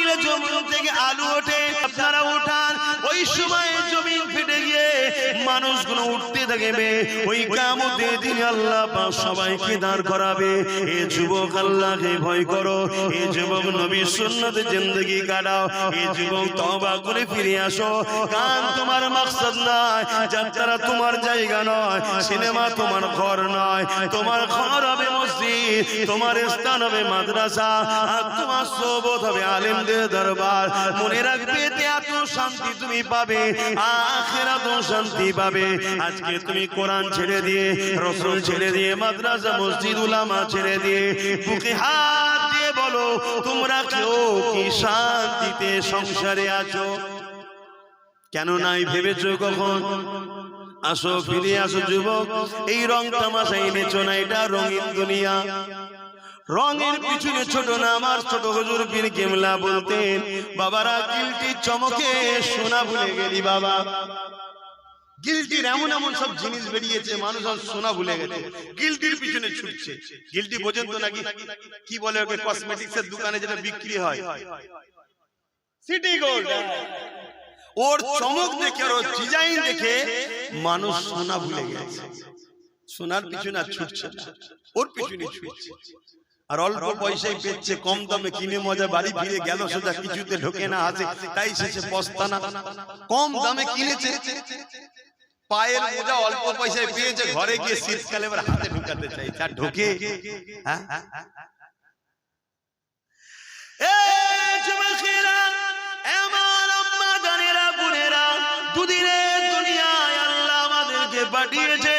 দিলে জমিন থেকে আলু ওঠে, আপনারা উঠান, ওই সময় জমিন ফেটে গিয়ে মানুষগুলো উঠতে থাকবে। ওই কিয়ামতের দিনে আল্লাহ পাক সবাইকে দাঁড় করাবে। এ যুবক, আল্লাহকে ভয় করো। এ যুবক, নবীর সুন্নতে জিন্দেগি কাটাও। এ যুবক, তওবা করে ফিরে আসো। কারণ তোমার মাকসাদ নয়, যাত্রা তোমার জায়গা নয়, সিনেমা তোমার ঘর নয়। তোমার ঘর হবে মসজিদ, তোমার স্থান হবে মাদ্রাসা, আর তোমার সোহবত হবে আলেমদের দরবার। মনে রাখবে এত শান্তি তুমি পাবে, আখিরাতেও শান্তি পাবে। আজকে তুমি কোরআন ছেড়ে দিয়ে, রাসূল ছেড়ে দিয়ে, মাদ্রাসা মসজিদ উলামা ছেড়ে দিয়ে বুকে হাত দিয়ে বলো, তোমরা কেউ কি শান্তিতে সংসারে আছো? কেন নাই ভেবেছো কখন? আসো, ফিরে আসো যুবক। এই রং তামাশা এনেছো না, এটা রঙিন দুনিয়া। রঙের পিছনে ছোট না, আমার ছোট হুজুর পীর কেবলা বলতেন, বাবারা গিলটির চমকে সোনা ভুলে গেলি বাবা। গিলটির এমন এমন সব জিনিস বেরিয়েছে, মানুষ আর সোনা ভুলে গেছে, গিলটির পিছনে ছুটছে। গিলটি বোঝেন তো নাকি? কি বলে ওকে? কসমেটিক্সের দোকানে যেটা বিক্রি হয়, সিটি গোল্ড। ওর চমক দেখে, ওর ডিজাইন দেখে মানুষ সোনা ভুলে গেছে। সোনার পিছনে ছুটছে না, ওর পিছনে ছুটছে। আর অল্প পয়সায় পেচ্ছে, কম দামে কিনে মজা বাড়ি ফিরে গেল সোজা, কিছুতে ঢোকে না হাতে, তাই শেষে পস্তানা। কম দামে কিনেছে, পায়ের মোজা অল্প পয়সায় পেয়েছে, ঘরে গিয়ে শীতকালে এবার হাতে ঢুকাতে চাই, যা ঢোকে। হ্যাঁ, দুদিনের দুনিয়ায় আল্লাহ আমাদেরকে পাঠিয়েছে,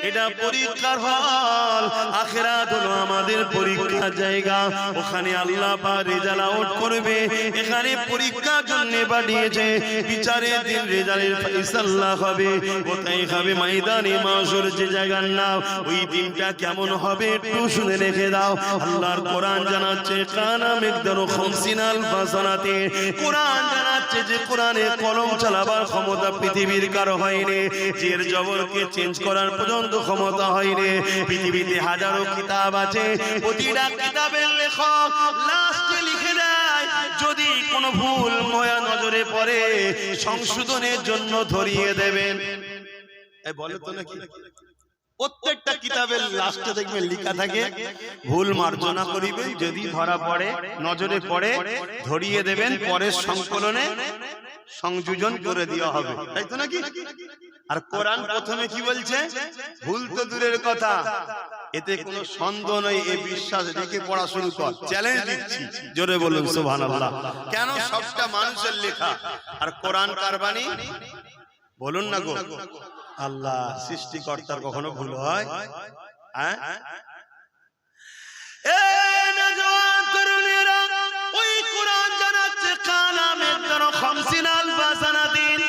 এটা পরীক্ষার ফল। আখিরাত হলো আমাদের পরীক্ষার জায়গা, ওখানে আল্লাহ পাক রেজাল্ট আউট করবে। এখানে পরীক্ষার জন্য পাঠিয়েছে, বিচারের দিন রেজাল্টের ফয়সালা হবে। কোথায় হবে? ময়দানে মাশর, যে জায়গার নাম। ওই দিনটা কেমন হবে একটু শুনে রেখে দাও। আল্লাহর কোরআন জানাচ্ছে, কানা মিকদারু 50 আলফ সানাতে। কোরআন জানাচ্ছে যে কোরআনে কলম চালাবার ক্ষমতা পৃথিবীর কারো হয়নি, জের জবরকে চেঞ্জ করার পর্যন্ত ক্ষমতা হয়নি। পৃথিবীতে হাজারো কিতাব আছে, প্রতিটা কিতাবের লেখক লাস্টে লিখে দেয়, যদি কোনো ভুল ময়া নজরে পড়ে সংশোধনের জন্য ধরিয়ে দেবেন। বলে তো নাকি? প্রত্যেকটা কিতাবের লাস্টে দেখবেন লেখা থাকে, ভুল মার্জনা করিবেন, যদি ধরা পড়ে, নজরে পড়ে ধরিয়ে দেবেন, পরের সংকলনে সংযোজন করে দেওয়া হবে, তাই তো নাকি? আর কোরআন প্রথমে কি বলছে? ভুল তো দূরের কথা, এতে কোনো সন্দেহ নেই, এই বিশ্বাস রেখে পড়া শুরু কর। চ্যালেঞ্জ দিচ্ছি, জোরে বলুন সুবহানাল্লাহ। কেন? সবটা মানুষের লেখা, আর কোরআন কার বাণী? বলুন না গো। আল্লাহ সৃষ্টিকর্তার কখনো ভুল হয়? হ্যাঁ, ওই কোরআন জানাচ্ছে, কানা মিকদারু 50 আলফ সানাতিন।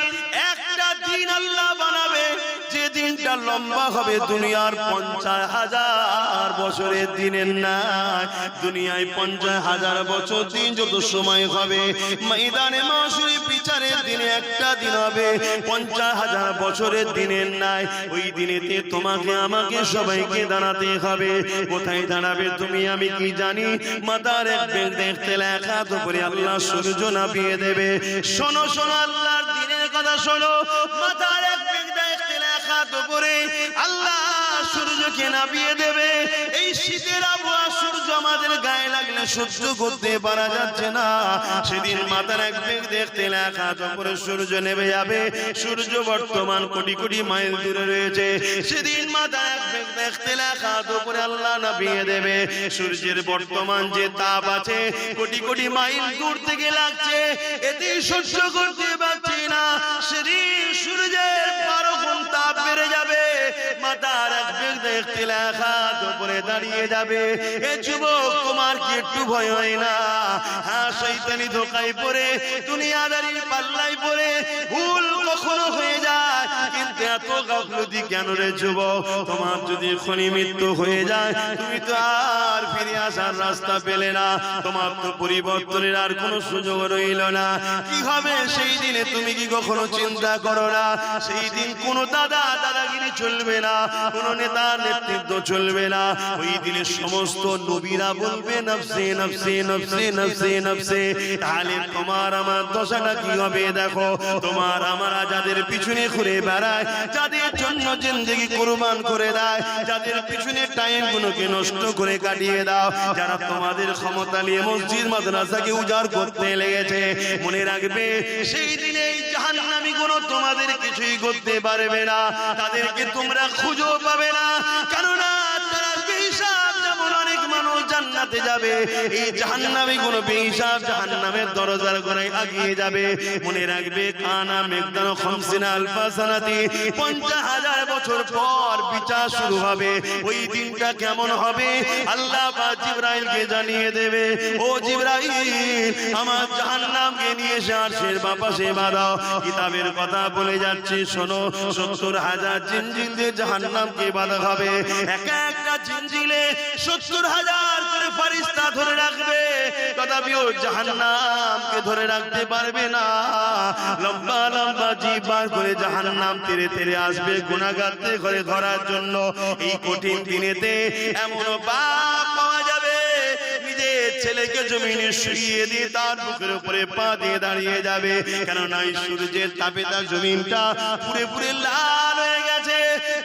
একটা দিন আল্লাহ বানাবে, যে দিনটা লম্বা হবে দুনিয়ার 50,000 বছরের দিনের নাই। দুনিয়ায় 50,000 বছর দিন যত সময় হবে, ময়দানে মাশরে বিচারের দিনে একটা দিন হবে 50,000 বছরের দিনের নাই। ওই দিনেতে তোমাকে আমাকে সবাইকে দাঁড়াতে হবে। কোথায় দাঁড়াবে তুমি আমি কি জানি? মাথার এক বেগ দেখতে লেখা তো করে আল্লাহ সূর্য নামিয়ে দেবে। শোনো শোনো, আল্লাহর দিনের কথা শোনো। মাথার এক বেগ দেখতে লেখা তো করে আল্লাহ সূর্যকে নামিয়ে দেবে। এই শীতের আবহাওয়া সূর্য আমাদের গায়ে লাগলে সহ্য করতে পারা যাচ্ছে না। সেদিন মাথার এক বেগ দেখতে লেখা তো করে সূর্য নেমে যাবে। সূর্য বর্তমান কোটি কোটি মাইল দূরে রয়েছে। সেদিন মাথার এক বেগ দেখতে লেখা তো করে আল্লাহ নামিয়ে দেবে। সূর্যের বর্তমান যে তাপ আছে কোটি কোটি মাইল দূর থেকে লাগছে, এতে সহ্য করতে পারছি না। সেদিন সূর্যের 12 গুণ তাপ বেড়ে যাবে। মাথার এক বেগ দেখতে লেখা তো করে দাঁড়িয়ে যাবে। এ যুবক, তোমার কি একটু ভয় হয় না? হ্যাঁ, শয়তানি ধোকায় পড়ে, দুনিয়াদারির পাল্লায় পড়ে ভুল কখনো হয়ে যায়, কিন্তু এত গাফলতি কেন রে যুবক? তোমার যদি এখনই মৃত্যু হয়ে যায়, তুমি তো আর ফিরে আসার রাস্তা পেলে না। তোমার তো পরিবর্তনের আর কোনো সুযোগ রইল না। কি হবে সেই দিনে তুমি কি কখনো চিন্তা করো না? সেই দিন কোনো দাদাগিরি চলবে না, কোনো নেতার নেতৃত্ব চলবে না। ওই দিনে সমস্ত নবীরা বলবে নফসে নফসে নফসে নফসে নফসে। তাহলে তোমার আমার দশাটা কি হবে দেখো। তোমার আমরা যাদের পিছনে ঘুরে বেড়ায়, যাদের জন্য জিন্দেগি কুরবান করে দেয়, যাদের পিছনে টাইম গুলোকে নষ্ট করে কাটিয়ে দাও, যারা তোমাদের ক্ষমতা নিয়ে মসজিদ মাদ্রাসাকে উজাড় করতে লেগেছে, মনে রাখবে সেই দিনে এই জাহান্নামী গুলো তোমাদের কিছুই করতে পারবে না। তাদেরকে তোমরা খুঁজেও পাবে না, কেননা তারা বেহিসাব। যেমন অনেক মানুষ জান্নাতে যাবে, এই জাহান্নামী গুলো বেহিসাব জাহান্নামের দরজার গোড়ায় আগিয়ে যাবে। মনে রাখবে কানা মেকদান খামসিনা আলফা সানাতি, 50,000 বছর পর বিচার শুরু হবে। ওই দিনটা কেমন হবে আল্লাহ পাক জিবরাইলকে জানিয়ে দেবে, ও জিবরাইল আমার জাহান্নামকে নিয়ে এসে আরশের বাপাশে বাঁধাও। কিতাবের কথা বলে যাচ্ছে শোনো, 70,000 জিনজিল দিয়ে জাহান্নামকে বাঁধা হবে। এক একটা জিনজিলে 70,000 করে ফেরেশতা ধরে রাখবে, তথাপিও জাহান্নামকে ধরে রাখতে পারবে না। লম্বা লম্বা জিভ বার করে জাহান্নাম তেরে তেরে আসবে গুনাহগারদের ঘরে ধরার জন্য। এই কঠিন দিনেতে এমন বাপ পাওয়া যাবে নিজের ছেলেকে জমিনে শুইয়ে দিয়ে তার বুকের উপরে পা দিয়ে দাঁড়িয়ে যাবে, কেননা এই সূর্যের তাপে তার জমিনটা পুরে পুরে লাল হয়ে গেছে।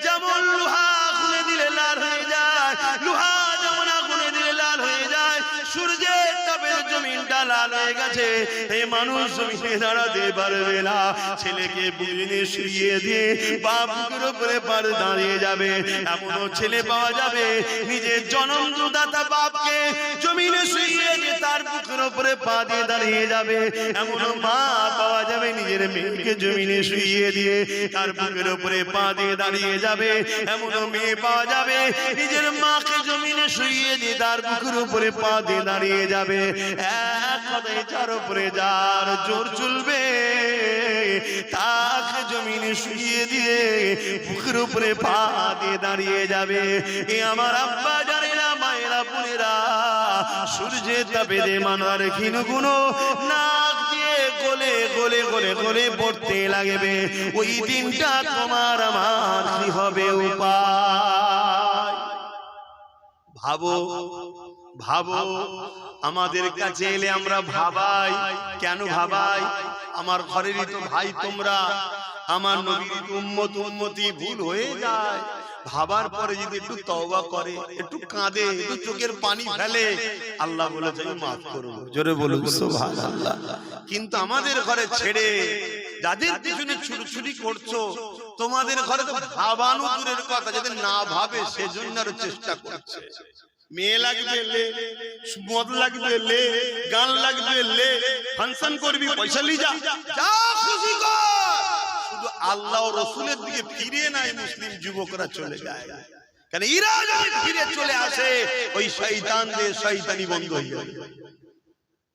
যেমন লোহা খুলে দিলে লাল হয়ে যায়, লোহা যেমন আগুনে দিলে লাল হয়ে যায়, সূর্যের তাপে জমিনটা লাল হয়ে গেছে। এই মানুষ জমিনে দাঁড়াতে পারবে না। ছেলেকে বুকে শুইয়ে দিয়ে বাপ বুকের উপরে পা দাঁড়িয়ে যাবে। এমনও ছেলে পাওয়া যাবে নিজের জন্মদাতা বাপকে জমিনে শুইয়ে দিয়ে তার বুকের উপরে পা দিয়ে দাঁড়িয়ে যাবে। এমনও মা পাওয়া যাবে নিজের মেয়েকে জমিনে শুইয়ে দিয়ে তার বুকের উপরে পা দিয়ে দাঁড়িয়ে যাবে। এমনও মেয়ে পাওয়া যাবে নিজের মাকে জমিনে শুইয়ে দিয়ে তার বুকের উপরে পা দিয়ে দাঁড়িয়ে যাবে। এক কথায় যার উপরে যার জোর চলবে তাকে জমিনে শুইয়ে দিয়ে বুকের উপরে পা দিয়ে দাঁড়িয়ে যাবে। এ আমার আব্বা জানেরা, মায়েরা, বোনেরা, সূর্যের তাপে যে মানার ক্ষীণগুলো নাক দিয়ে গলে গলে গলে গলে পড়তে লাগবে। ওই দিনটা তোমার আমার কি হবে উপায়? ভাবো ভাবো, আমাদের কাছে এলে আমরা ভাবাই কেন? ভাবাই আমার ঘরেরই তো ভাই তোমরা, আমার নবীর উম্মত উম্মতি ভুল হয়ে যায়। ভাবার পরে যদি একটু তওবা করে, একটু কাঁদে, একটু চোখের পানি ফেলে, আল্লাহ বলে যাই মাফ করবো। জোরে বলুন সুবহানাল্লাহ। কিন্তু আমাদের ঘরে ছেড়ে যাদের পিছনে ছুটছুটি করছো, তোমাদের ঘরে তো ভাবানো দূরের কথা, যাদের না ভাবে সেজন্য আরো চেষ্টা করছে। মেয়ে লাগবে লে, মদ লাগবে লে, গান লাগবে লে, ফাংশন করবি পয়সা লি যা, যা খুশি কর, শুধু আল্লাহ ও রাসূলের দিকে ফিরে নাই মুসলিম যুবকরা চলে যায়। কারণ এরা যদি ফিরে চলে আসে ওই শয়তানদের শয়তানি বন্ধ হয়ে যাবে।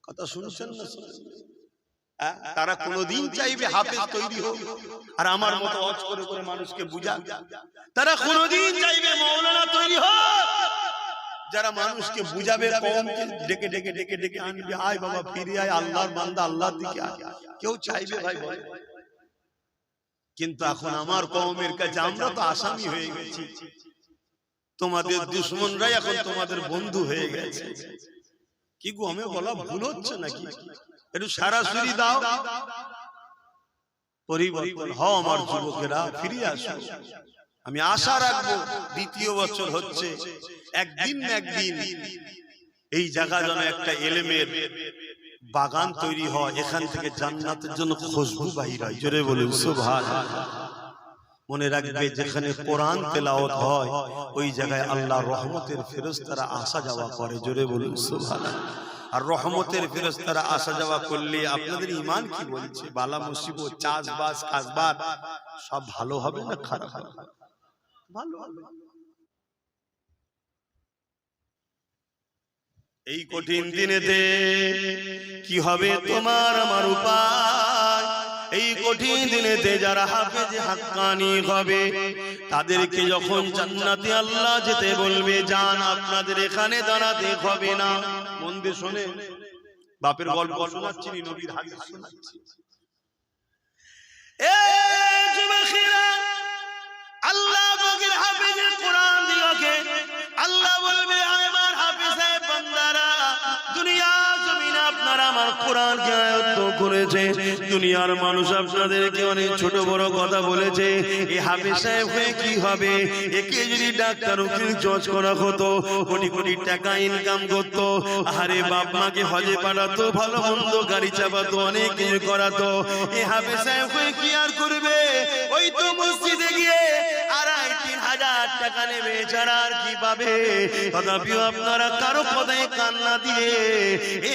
কথা শুনছেন না? তারা কোনদিন চাইবে হাফেজ তৈরি হোক আর আমার মতো ওয়াজ করে করে মানুষকে বুঝা। তারা কোনদিন চাইবে মাওলানা তৈরি হোক যারা মানুষকে বুঝাবে, কওমকে ডেকে ডেকে ডেকে ডেকে আনবে, আয় বাবা ফিরে আয়, আল্লাহর বান্দা আল্লাহর দিকে আয়। কেউ চাইবে ভাই বলে? কিন্তু এখন আমার কওমের কাছে আমরা তো আসামি হয়ে গেছি, তোমাদের দুশমনরাই এখন তোমাদের বন্ধু হয়ে গেছে। কি গো, আমি বলা ভুল হচ্ছে নাকি? একটু সরাসরি দাও, পরিবর্তন হও আমার যুবকেরা, ফিরে আসো। আমি আশা রাখবো দ্বিতীয় বছর হচ্ছে, একদিন না একদিন এই জায়গা যেন একটা ইলমের বাগান তৈরি হয়, এখান থেকে জান্নাতের জন্য খুশবু বাইর হয়। জোরে বলুন সুবহানাল্লাহ। মনে রাখবে যেখানে কোরআন তেলাওয়াত হয় ওই জায়গায় আল্লাহর রহমতের ফেরেশতারা আসা যাওয়া করে। জোরে বলুন সুবহানাল্লাহ। আর রহমতের ফেরেশতারা আসা যাওয়া করলে আপনাদের ঈমান কি বলছে? বালা মুসিবত, চাষবাস, কাজবাজ সব ভালো হবে না খারাপ হবে? ভালো হবে। এই কঠিন দিনেতে কি হবে তোমার আমার উপায়? এই কঠিন দিনেতে যারা হাফেজে হাক্কানি হবে তাদেরকে যখন জান্নাতে আল্লাহ যেতে বলবে, জান আপনাদের এখানে দাঁড়াতে হবে না। মন দিয়ে শোনে, বাপের গল্প শোনাচ্ছি, নবীর হাদিস শোনাচ্ছি। আল্লাহ পাকের হাফেজের কোরআন দিগকে আল্লাহ বলবে আমার হাফেজ সাহেব বান্দারা দুনিয়া জমিনে আপনারা আমার কোরআনকে আয়ত্ত করেছে দুনিয়ার মানুষ আপনাদেরকে অনেক ছোট বড় কথা বলেছে এই হাফেজ সাহেব হয়ে কি হবে একে যদি ডাক্তার উকিল জজ করা হতো কোটি কোটি টাকা ইনকাম করতো আরে বাপ মাকে হজে পাঠাতো ভালো মন্দ গাড়ি চাপাতো অনেক কিছু করাতো এই হাফেজ সাহেব হয়ে কি আর করবে ওই তো মসজিদে গিয়ে 2,500-3,000 টাকা নেবে ছাড়া আর কি পাবে তথাপিও আপনারা কারো কথায় কান না দিয়ে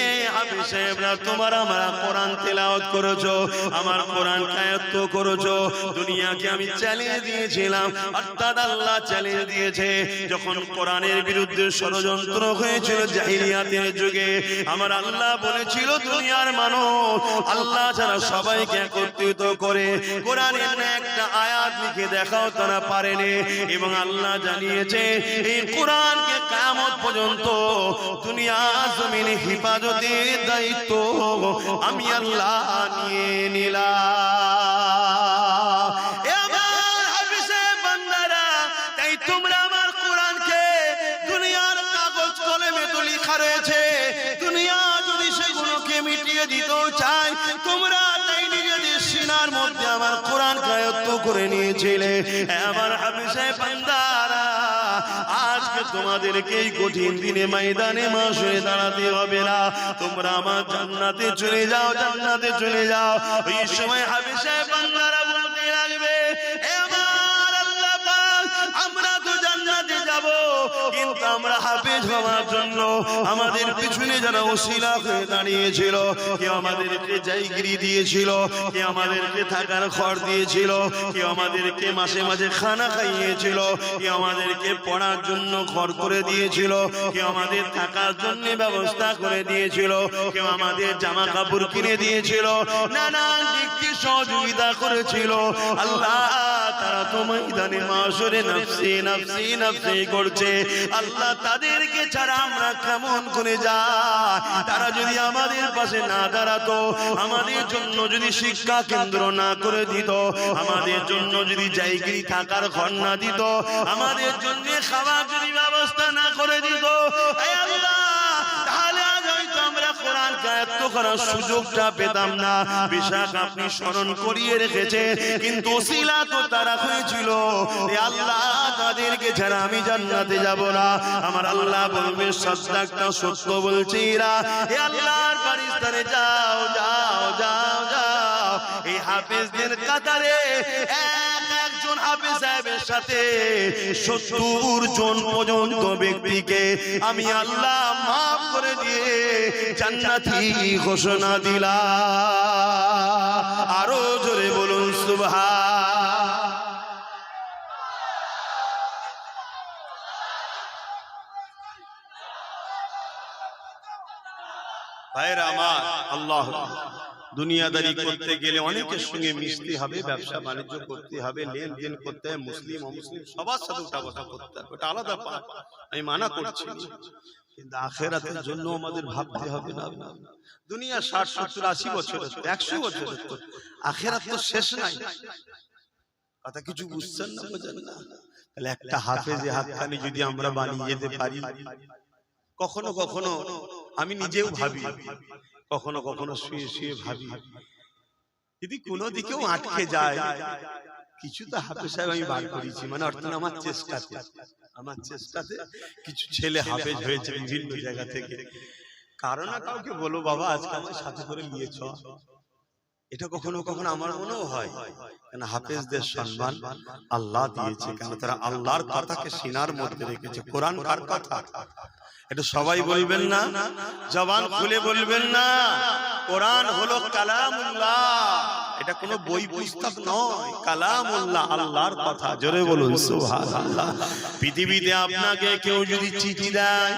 এ হাফেজ সাহেবরা তোমার আমার কোরআন তেলাওয়াত করেছো আমার কোরআন আয়াত্ত করেছো দুনিয়াকে আমি চ্যালেঞ্জ দিয়েছিলাম অর্থাৎ আল্লাহ চ্যালেঞ্জ দিয়েছে যখন কোরআনের বিরুদ্ধে ষড়যন্ত্র হয়েছিল জাহিলিয়াতের যুগে আমার আল্লাহ বলেছিল দুনিয়ার মানুষ আল্লাহ ছাড়া সবাইকে একত্রিত করে কোরআনের একটা আয়াত লিখে দেখাও তারা পারেনি এবং আল্লাহ জানিয়েছে এই কোরআনকে কিয়ামত পর্যন্ত দুনিয়া জমিনে হিফাজতের দায়িত্ব আমি আল্লাহ নিয়ে নিলাম এ আমার হাফেজ বান্দারা তাই তোমরা আমার কোরআনকে দুনিয়ার কাগজ কলমে তো লেখা রয়েছে দুনিয়া যদি সেগুলোকে মিটিয়ে দিতেও চায় তোমরা তাই নিজেদের সিনার মধ্যে আমার কোরআন আয়ত্ত করে নিয়েছিলে আমার হাফেজ বান্দারা আজকে তোমাদেরকে এই কঠিন দিনে ময়দানে মাশরে দাঁড়াতে হবে না তোমরা আমার জান্নাতে চলে যাও জান্নাতে চলে যাও ওই সময় হাফেজ বান্দারা বলতে লাগবে এ আমার আল্লাহ পাক আমরা তো জান্নাতে যাব কিন্তু আমরা হাফেজ হওয়ার জন্য আমাদের পিছনে যারা ওসিলা হয়ে দাঁড়িয়েছিল কেউ আমাদেরকে জায়গিরি দিয়েছিল কেউ আমাদেরকে থাকার ঘর দিয়েছিল কেউ আমাদেরকে মাসে মাঝে খানা খাইয়েছিল কেউ আমাদেরকে পড়ার জন্য ঘর করে দিয়েছিল কেউ আমাদের থাকার জন্য ব্যবস্থা করে দিয়েছিল কেউ আমাদের জামা কাপড় কিনে দিয়েছিল নানান দিক থেকে সহযোগিতা করেছিল আল্লাহ তারা তো ময়দানে মাশরে নফসি নফসি নফসি করছে আল্লাহ তাদেরকে ছাড়া আমরা কেমন করে যাই তারা যদি আমাদের পাশে না দাঁড়াতো আমাদের জন্য যদি শিক্ষা কেন্দ্র না করে দিত আমাদের জন্য যদি জায়গিরি থাকার ঘর না দিত আমাদের জন্য খাবার যদি ব্যবস্থা না করে দিত হে আল্লাহ তাহলে আজ হয়তো আমরা কোরআন আয়াত্ত করার সুযোগটা পেতাম না বিশাখ আপনি স্মরণ করিয়ে রেখেছে কিন্তু ওসিলা তো তারা হয়েছিল হে আল্লাহ তাদেরকে ছাড়া আমি জান্নাতে যাব না আমার আল্লাহ বলবে সাদ্দাকটা সত্য বলছি এরা হে আল্লাহর ফেরেশতারে যাও যাও যাও যাও এই হাফেজদের কাতারে একজন হাফেজ সাহেবের সাথে 70 জন পর্যন্ত ব্যক্তিকে আমি আল্লাহ মাফ করে দিয়ে জান্নাতি ঘোষণা দিলাম আরো জোরে বলুন সুবহান ভাইরা আমার আল্লাহ দুনিয়াদারি করতে গেলে অনেকের সঙ্গে মিশতে হবে ব্যবসা বাণিজ্য করতে হবে লেনদেন করতে হবে মুসলিম অমুসলিম সবার সাথে উঠা বসা করতে হবে ওটা আলাদা পাঠ আমি মানা করছি কিন্তু আখিরাতের জন্য আমাদের ভাবতে হবে না দুনিয়া 60 70 80 বছর 100 বছর আখিরাত তো শেষ নাই কথা কিছু বুঝছেন না বোঝেন না তাহলে একটা হাফেজে হাতখানি যদি আমরা বানিয়ে যেতে পারি কখনো কখনো আমি নিজেও ভাবি কখনো কখনো শুয়ে শুয়ে ভাবি যদি কোনো দিকেও আটকে যায় কিছু তো হাফেজ সাহেব আমি বার করেছি মানে অর্থাৎ আমার চেষ্টাতে কিছু ছেলে হাফেজ হয়েছে বিভিন্ন জায়গা থেকে কারণ না কাউকে বলো বাবা আজকে আমার সাথে করে নিয়ে চ এটা কখনো কখনো আমার মনেও হয় কেন হাফেজদের সম্মান আল্লাহ দিয়েছে কেন তারা আল্লাহর কথাকে সিনার মধ্যে রেখেছে কোরআন কার কথা এটা সবাই বলবেন না জবান খুলে বলবেন না কোরআন হলো কালামুল্লাহ এটা কোনো বই পুস্তক নয় কালামুল্লাহ আল্লাহর কথা জোরে বলুন সুবহানাল্লাহ পৃথিবীতে আপনাকে কেউ যদি চিঠি দেয়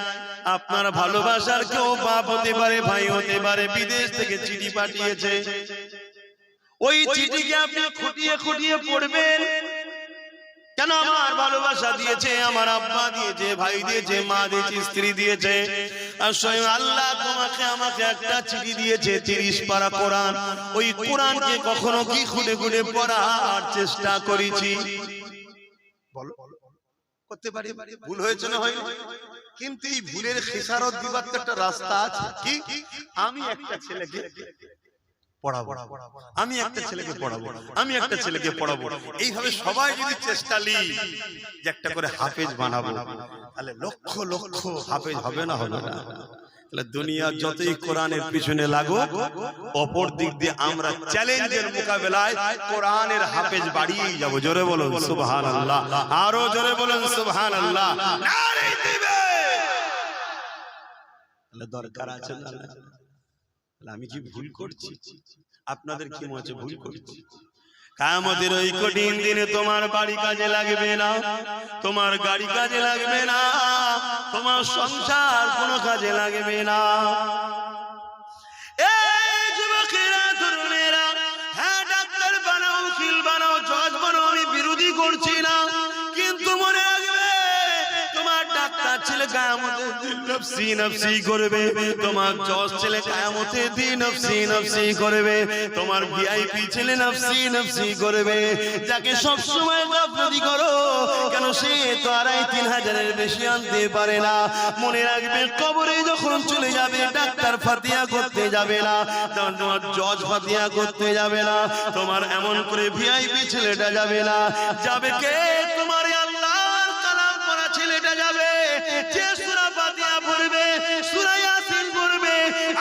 আপনার ভালোবাসার কেউ বাপ হতে পারে ভাই হতে পারে বিদেশ থেকে চিঠি পাঠিয়েছে ওই চিঠিকে আপনি খুঁটিয়ে খুঁটিয়ে পড়বেন কেন আমার ভালোবাসা দিয়েছে আমার আব্বা দিয়েছে ভাই দিয়েছে মা দিয়েছে স্ত্রী দিয়েছে আর স্বয়ং আল্লাহ তোমাকে আমাকে একটা চিঠি দিয়েছে 30 পারা কোরআন ওই কোরআনকে কখনো কি খুলে খুলে পড়ার চেষ্টা করেছি বলো করতে পারি, ভুল হয়েছে না হয়নি? কিন্তু এই ভুলের খেসারত দিবার তো একটা রাস্তা আছে। কি? আমি একটা ছেলেকে পড়াবো, আমি একটা ছেলেকে পড়াবো, আমি একটা ছেলেকে পড়াবো, এইভাবে সবাই যদি চেষ্টা নিই যে একটা করে হাফেজ বানাবো, তাহলে লক্ষ লক্ষ হাফেজ হবে না? হবে না? তাহলে দুনিয়া যতই কোরআনের পিছনে লাগো, অপর দিক দিয়ে আমরা চ্যালেঞ্জের মোকাবেলায় কোরআনের হাফেজ বাড়িয়েই যাব। জোরে বলুন সুবহানাল্লাহ, আরো জোরে বলুন সুবহানাল্লাহ। নারে দিবে তাহলে দরকার আছে না? আমি কি ভুল করছি? আপনাদের কি মনে হচ্ছে ভুল করছি? কিয়ামতের ওই কঠিন দিনে তোমার বাড়ি কাজে লাগবে না, তোমার গাড়ি কাজে লাগবে না, তোমার সংসার কোনো কাজে লাগবে না। এই যুবকেরা, তরুণেরা, হ্যাঁ ডাক্তার বানাও, উকিল বানাও, জজ বানাও, আমি বিরোধী করছি না, কিন্তু মনে রাখবে তোমার ডাক্তার ছেলে কিয়ামতে দিন নফসি নফসি করবে, তোমার জজ ছেলে কিয়ামতে দিন নফসি নফসি করবে, তোমার ভিআইপি ছেলে নফসি নফসি করবে। যাকে সব সময় গাফলতি করো কেন, সে তো 2500-3000 বেশি আনতে পারে না। মনে রাখবে কবরে যখন চলে যাবে, ডাক্তার ফাতিহা করতে যাবে না, তোমার জজ ফাতিহা করতে যাবে না, তোমার এমন করে ভিআইপি ছেলেটা যাবে না। যাবে কে? তোমার আল্লাহর কালাম পড়া ছেলেটা যাবে, যে সূরা ফাতিহা পড়বে, সূরা ইয়াসিন পড়বে,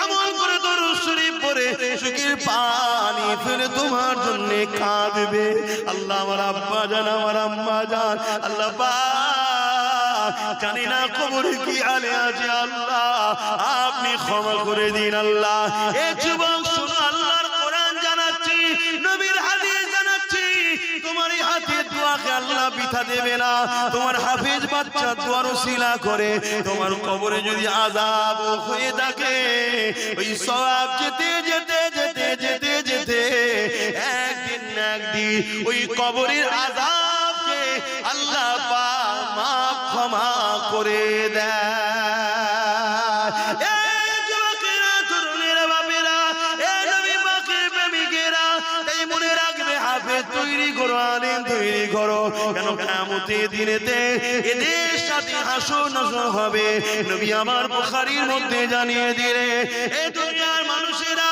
আমল করে দরুদ শরীফ পড়ে চোখের পানি ফেলে তোমার জন্য কাঁদবে। আল্লাহ আমার আব্বা জান, আমার আম্মা জান, আল্লাহ পাক জানি না কবরে কি হালে আছে, আল্লাহ আপনি ক্ষমা করে দিন। আল্লাহ এ যুবক শুনো, আল্লাহর কোরআন জানাচ্ছি, নবীর হাদিস জানাচ্ছি, তোমার এই হাতের দোয়াকে আল্লাহ বৃথা দেবে না। তোমার হাফেজ বাচ্চা দোয়ার ওসিলা করে তোমার কবরে যদি আযাব হয়ে থাকে, ওই সওয়াব যেতে যেতে যেতে যেতে যেতে একদিন না একদিন ওই কবরের আযাবকে আল্লাহ পাক মাফ ক্ষমা করে দেয়। এই যুবকেরা, তরুণেরা, বাপেরা, এই নবী পাকের প্রেমিকেরা, এই মনে রাখবে হাফেজ তৈরি করো, আলেম তৈরি করো, কেন কিয়ামতের দিনেতে এদের সাথে হাসর নাসর হবে। নবী আমার বুখারীর মধ্যে জানিয়ে দিলে, এই দুনিয়ার মানুষেরা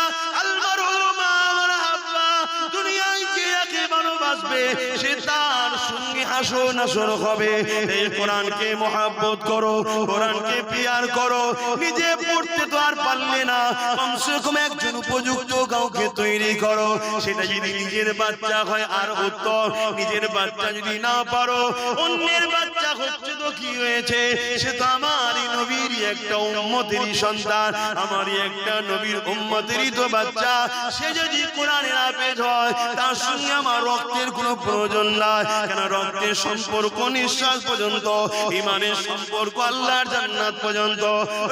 দুনিয়ায় যে একে ভালোবাসবে সে তার সঙ্গে হাসর নাসর হবে। এই কোরআনকে মহব্বত করো, কোরআনকে প্যার করো। নিজে পড়তে তো আর পারলে না, কমসে কম একজন উপযুক্ত কাউকে তৈরি করো। সেটা যদি নিজের বাচ্চা হয় আর উত্তম, নিজের বাচ্চা যদি না পারো, অন্যের বাচ্চা হচ্ছে তো কি হয়েছে, সে তো আমারই নবীরই একটা উম্মতেরই সন্তান, আমারই একটা নবীর উম্মতেরই তো বাচ্চা। সে যদি কোরআনের হাফেজ হয়, তার সঙ্গে আমার রক্তের কোনো প্রয়োজন নাই। কেন রক্তের সম্পর্ক নিঃশ্বাস পর্যন্ত, ইমানের সম্পর্ক আল্লাহর জান্নাত পর্যন্ত।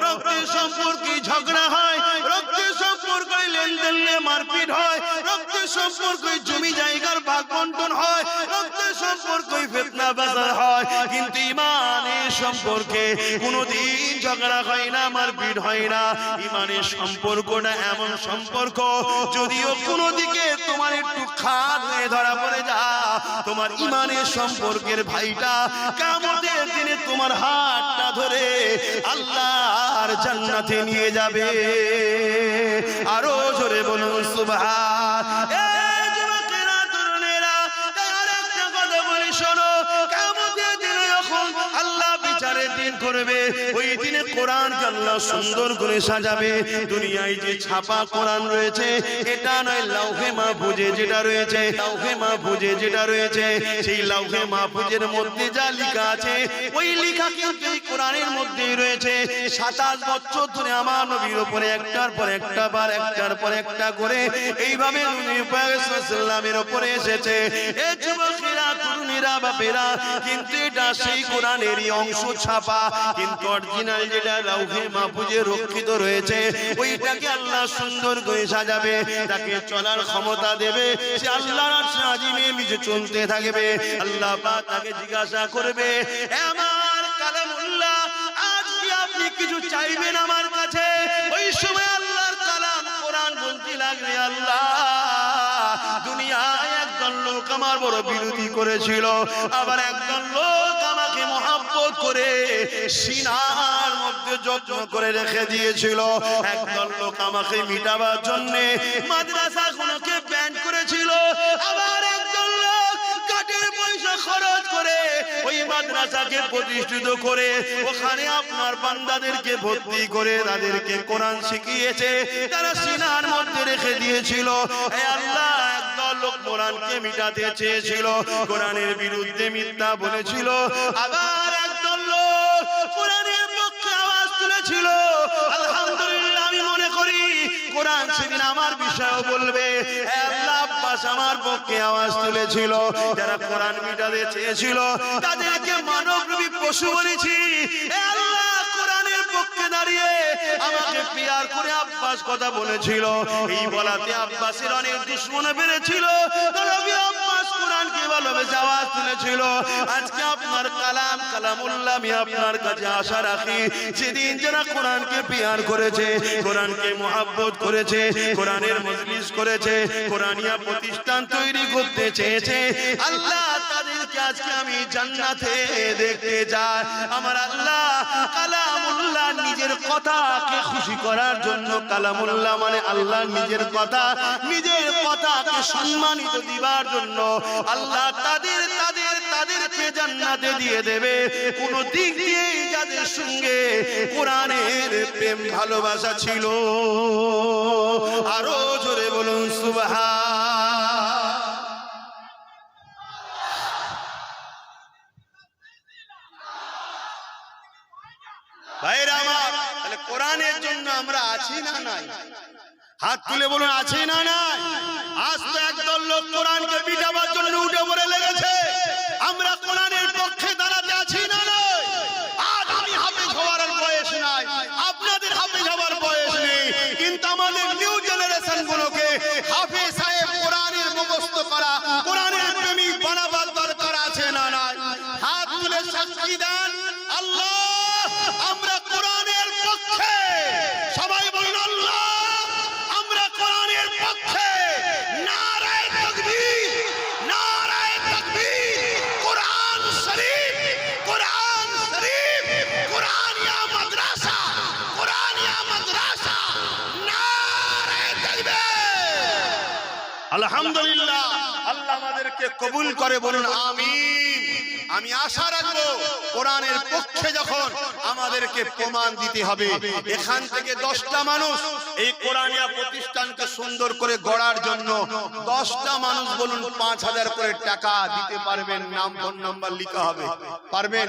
রক্তের সম্পর্কে ঝগড়া হয়, রক্তের সম্পর্কে লেনদেন মারপিট হয়, রক্তের সম্পর্কে জমি জায়গার ভাগ বন্টন হয়, রক্তের সম্পর্কে ফিতনা বাজার হয়, কিন্তু ইমানের সম্পর্কে কোনোদিন ঝগড়া হয় না, মারপিট হয় না। ইমানের সম্পর্কটা এমন সম্পর্ক, যদিও কোনো দিকে তোমার একটু খাদ হয়ে ধরা পড়ে যা, তোমার ইমানের সম্পর্কের ভাইটা কিয়ামতের দিনে তোমার হাতটা ধরে আল্লাহর জান্নাতে নিয়ে যাবে। আরো জোরে বলুন সুবহান। এই যুবকেরা, তরুণেরা, আর একটা কথা বলি শোনো, কিয়ামতের দিনে যখন আল্লাহ বিচারের দিন করবে, ওই দিনে কোরআনকে আল্লাহ সুন্দর করে সাজাবে। দুনিয়ায় যে ছাপা কোরআন রয়েছে, এটা নয় লাউহে মাহফুজে যেটা রয়েছে, লাউহে মাহফুজে যেটা রয়েছে, সেই লাউহে মাহফুজের মধ্যে যা লেখা আছে, ওই লেখা কিন্তু এই কোরআনের মধ্যেই রয়েছে। 27 বছর ধরে আমার নবীর উপরে একটার পর একটা বার, একটার পর একটা করে এইভাবে নবী পাক সাল্লাল্লাহু উপরে এসেছে। এই যুবকেরা, তরুণীরা, বাপেরা, কিন্তু এটা সেই কোরআনেরই অংশ ছাপা, কিন্তু অরিজিনাল যেটা লাউহে মাহফুজে রক্ষিত রয়েছে, ওইটাকে আল্লাহ সুন্দর করে সাজাবে, তাকে চলার ক্ষমতা দেবে, সে আল্লাহর আরশে আজিমের নিচে চলতে থাকবে। আল্লাহ পাক তাকে জিজ্ঞাসা করবে, আমার কালামুল্লাহ, আজ কি আপনি কিছু চাইবেন আমার কাছে? ওই সময় আল্লাহর কালাম কোরআন বলতে লাগবে, আল্লাহ দুনিয়ায় একদম একজন লোক আমার বড় বিরোধী করেছিল, আবার একজন লোক আমাকে মহব্বত করে সিনার মধ্যে যত্ন করে রেখে দিয়েছিল। একজন লোক আমাকে মিটাবার জন্য মাদ্রাসাগুলোকে ব্যান করেছিল, আবার একজন লোক কাঠের পয়সা খরচ করে ওই মাদ্রাসাকে প্রতিষ্ঠিত করে ওখানে আপনার বান্দাদেরকে ভর্তি করে তাদেরকে কোরআন শিখিয়েছে, তারা সিনার মধ্যে রেখে দিয়েছিল। হে আল্লাহ, একদল লোক কোরআনকে মিটাতে চেয়েছিল, কোরআনের বিরুদ্ধে মিথ্যা বলেছিল, আবার একদল লোক কোরআনের পক্ষে আওয়াজ তুলেছিল। আলহামদুলিল্লাহ, আমি মনে করি কোরআন সেদিন আমার বিষয়ও বলবে। হে আল্লাহ, আব্বাস আমার পক্ষে আওয়াজ তুলেছিল, যারা কোরআন মিটাতে চেয়েছিল তাদেরকে মানবরূপী পশু বলেছি। হে আল্লাহ, কোরআনের পক্ষে দাঁড়িয়ে আমাকে পিয়ার করে আব্বাস কথা বলেছিল, এই বলাতে আব্বাসের অনেক দুশমন বেড়েছিল, তবে আব্বাস কোরআনকে ভালোবেসে আওয়াজ তুলেছিল। আজকে আপনার কালাম কালামুল্লাহ আমি আপনার কাছে আশা রাখি, যেদিন যারা কোরআনকে পিয়ার করেছে, কোরআনকে মুহাব্বত করেছে, কোরআনের মজলিস করেছে, কোরআনিয়া প্রতিষ্ঠান তৈরি করতে চেয়েছে, আল্লাহ তাদেরকে আজকে আমি জান্নাতে দেখতে চাই। আমার আল্লাহ কালামুল্লাহ নিজের কথাকে খুশি করার জন্য, কালামুল্লাহ মানে আল্লাহ নিজের কথা, নিজের কথাকে সম্মানিত দিবার জন্য আল্লাহ তাদেরকে জান্নাতে দিয়ে দেবে। কোন দিক দিয়ে যাদের সঙ্গে কোরআনের প্রেম ভালোবাসা ছিল, আরো জোরে বলুন সুবহান। ভাইরা আমার, তাহলে কোরআনের জন্য আমরা আছি না নাই? হাত তুলে বলুন, আছি না নাই? আজ তো একদল লোক কোরআনকে পিটাবার জন্য উঠে পড়ে লেগেছে, আমরা কোরআনের পক্ষে দাঁড়াতে আছি না নাই? আজ আমি হাফেজ হওয়ার বয়স নাই, আপনাদের হাফেজ হওয়ার বয়স নেই, কিন্তু আমাদের নিউ জেনারেশন গুলোকে হাফেজ সাহেব কোরআনের মুখস্থ করা, কোরআনের প্রেমিক বানাবার দরকার আছে না নাই? হাত তুলে সাক্ষী দেন, আল্লাহ আমরা কোরআনের পক্ষে। সবাই বলুন আল্লাহ আমরা কোরআনের পক্ষে। নারায়ে তাকবীর, নারায়ে তাকবীর। কোরআন শরীফ, কোরআন শরীফ, কোরআনিয়া মাদ্রাসা, কোরআনিয়া মাদ্রাসা, নারায়ে তাকবীর। আলহামদুলিল্লাহ, আল্লাহ আমাদেরকে কবুল করে, বলুন আমিন। আমি আশা রাখবো কোরআনের পক্ষে যখন আমাদেরকে প্রমাণ দিতে হবে, এখান থেকে 10টা মানুষ এই কোরআনিয়া প্রতিষ্ঠানকে সুন্দর করে গড়ার জন্য 10টা মানুষ বলুন 5000 করে টাকা দিতে পারবেন, নাম ফোন নাম্বার লিখা হবে, পারবেন?